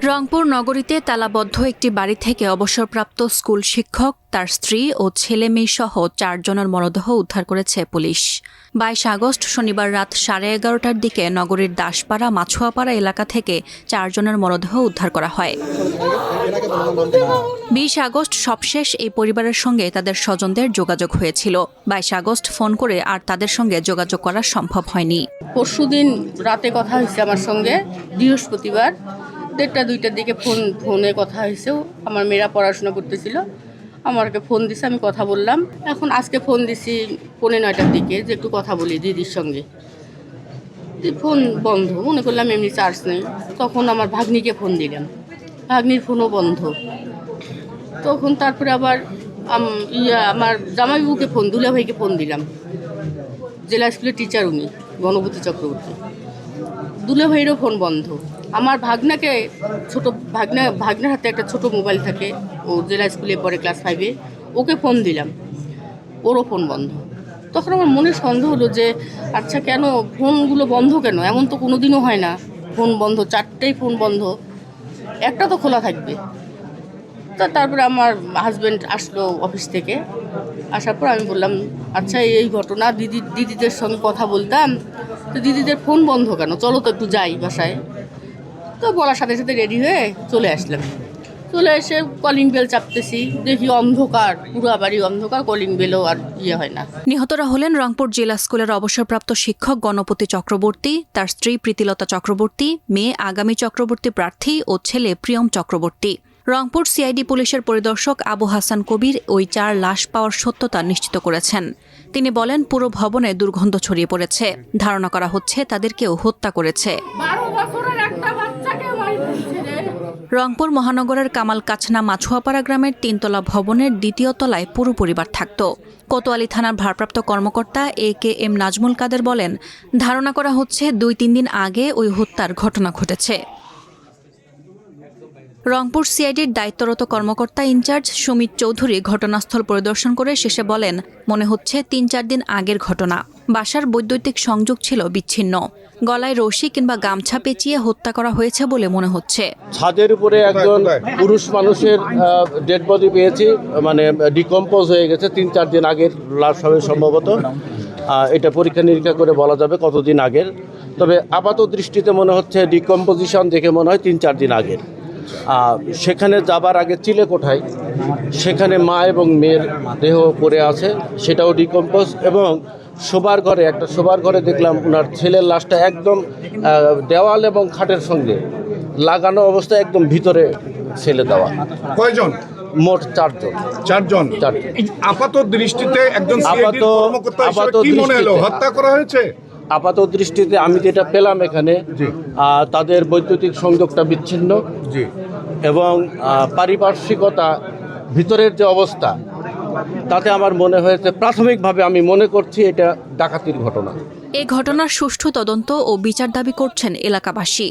রংপুর নগরীতে তালাবদ্ধ একটি বাড়ি থেকে অবসরপ্রাপ্ত স্কুল শিক্ষক, তার স্ত্রী ও ছেলে মেয়ে সহ 4 জনের মরদেহ উদ্ধার করেছে পুলিশ। 22 আগস্ট শনিবার রাত 11:30টার দিকে নগরীর দাসপাড়া মাছুয়াপাড়া এলাকা থেকে 4 জনের মরদেহ উদ্ধার করা হয়। 20 আগস্ট সবশেষ এই পরিবারের সঙ্গে তাদের স্বজনদের যোগাযোগ হয়েছিল। 22 আগস্ট ফোন করে আর তাদের সঙ্গে যোগাযোগ করা সম্ভব হয়নি। পরশুদিন রাতে কথা হয়েছে আমার সঙ্গে, বৃহস্পতিবার 1:30-2টার দিকে ফোনে কথা হয়েছে। আমার মেয়েরা পড়াশোনা করতেছিল, আমাকে ফোন দিছে, আমি কথা বললাম। এখন আজকে ফোন দিছি 9:45টার দিকে যে একটু কথা বলি দিদির সঙ্গে। ফোন বন্ধ, মনে করলাম এমনি চার্জ নেই। তখন আমার ভাগ্নিকে ফোন দিলাম, ভাগ্নির ফোনও বন্ধ। তখন তারপরে আবার আমার জামাইবাবুকে ফোন, দুলাভাইকে ফোন দিলাম, জেলা স্কুলের টিচার উনি, গণপতি চক্রবর্তী। দুলাভাইয়েরও ফোন বন্ধ। আমার ভাগনাকে ভাগনার হাতে একটা ছোট মোবাইল থাকে, ও জেলা স্কুলে পড়ে ক্লাস 5-এ, ওকে ফোন দিলাম, ওরও ফোন বন্ধ। তখন আমার মনে সন্দেহ হলো যে আচ্ছা কেন ফোনগুলো বন্ধ কেন? এমন তো কোনো দিনও হয় না ফোন বন্ধ, 4টেই ফোন বন্ধ, একটা তো খোলা থাকবে। তারপরে আমার হাজব্যান্ড আসলো অফিস থেকে, আসার পর আমি বললাম আচ্ছা এই ঘটনা, দিদিদের সঙ্গে কথা বলতাম, তো দিদিদের ফোন বন্ধ কেন, চলো তো একটু যাই বাসায়। তো বলার সাথে সাথে রেডি হয়ে চলে আসলাম। চলে এসে কলিং বেল চাপতেছি, দেখি অন্ধকার, পুরো বাড়ি অন্ধকার, কলিং বেলও আর হয় না। নিহতরা হলেন রংপুর জেলা স্কুলের অবসরপ্রাপ্ত শিক্ষক গণপতি চক্রবর্তী, তার স্ত্রী প্রীতিলতা চক্রবর্তী, মেয়ে আগামী চক্রবর্তী প্রার্থী ও ছেলে প্রিয়ম চক্রবর্তী। রংপুর সিআইডি পুলিশের পরিদর্শক আবু হাসান কবির ওই 4 লাশ পাওয়ার সত্যতা নিশ্চিত করেছেন। তিনি বলেন পুরো ভবনে দুর্গন্ধ ছড়িয়ে পড়েছে, ধারণা করা হচ্ছে তাদেরকেও হত্যা করেছে। রংপুর মহানগরের কামাল কাছনা মাছুয়াপাড়া গ্রামের 3তলা ভবনের 2য় তলায় পুরো পরিবার থাকত। কোতোয়ালি থানার ভারপ্রাপ্ত কর্মকর্তা AKM নাজমুল কাদের বলেন, ধারণা করা হচ্ছে 2-3 দিন আগে ওই হত্যার ঘটনা ঘটেছে। রংপুর সিআইডির দায়িত্বরত কর্মকর্তা ইনচার্জ সুমিত চৌধুরী ঘটনাস্থল পরিদর্শন করে শেষে বলেন, মনে হচ্ছে 3-4 দিন আগের ঘটনা। বাসার বৈদ্যুতিক সংযোগ ছিল বিচ্ছিন্ন, গলায় রশি কিংবা গামছা পেঁচিয়ে হত্যা করা হয়েছে বলে মনে হচ্ছে। ছাদের উপরে একজন পুরুষ মানুষের ডেড বডি পেয়েছি, মানে ডিকম্পোজ হয়ে গেছে, 3-4 দিন আগের লাশ হবে সম্ভবত। এটা পরীক্ষা নিরীক্ষা করে বলা যাবে কতদিন আগের, তবে আপাত দৃষ্টিতে মনে হচ্ছে ডিকম্পোজিশন দেখে মনে হয় 3-4 দিন আগের। সেখানে যাবার আগে চিলেকোঠায় সেখানে মা এবং মেয়ের দেহ পড়ে আছে, সেটাও ডিকম্পোজ। এবং একটা শোবার ঘরে দেখলাম ওনার ছেলের লাশটা একদম দেওয়াল এবং খাটের সঙ্গে লাগানো অবস্থায় একদম ভিতরে ছেলে দেওয়া। কয়জন? মোট 4 জন। আপাত দৃষ্টিতে একজন কি মনে হলো, হত্যা করা হয়েছে? আপাত দৃষ্টিতে আমি যেটা পেলাম এখানে, তাদের বৈদ্যুতিক সংযোগটা বিচ্ছিন্ন এবং পারিপার্শ্বিকতা, ভিতরের যে অবস্থা, তাতে আমার মনে হয়েছে, প্রাথমিকভাবে আমি মনে করছি এটা ডাকাতির ঘটনা। এই ঘটনার সুষ্ঠু তদন্ত ও বিচার দাবি করছেন এলাকাবাসী।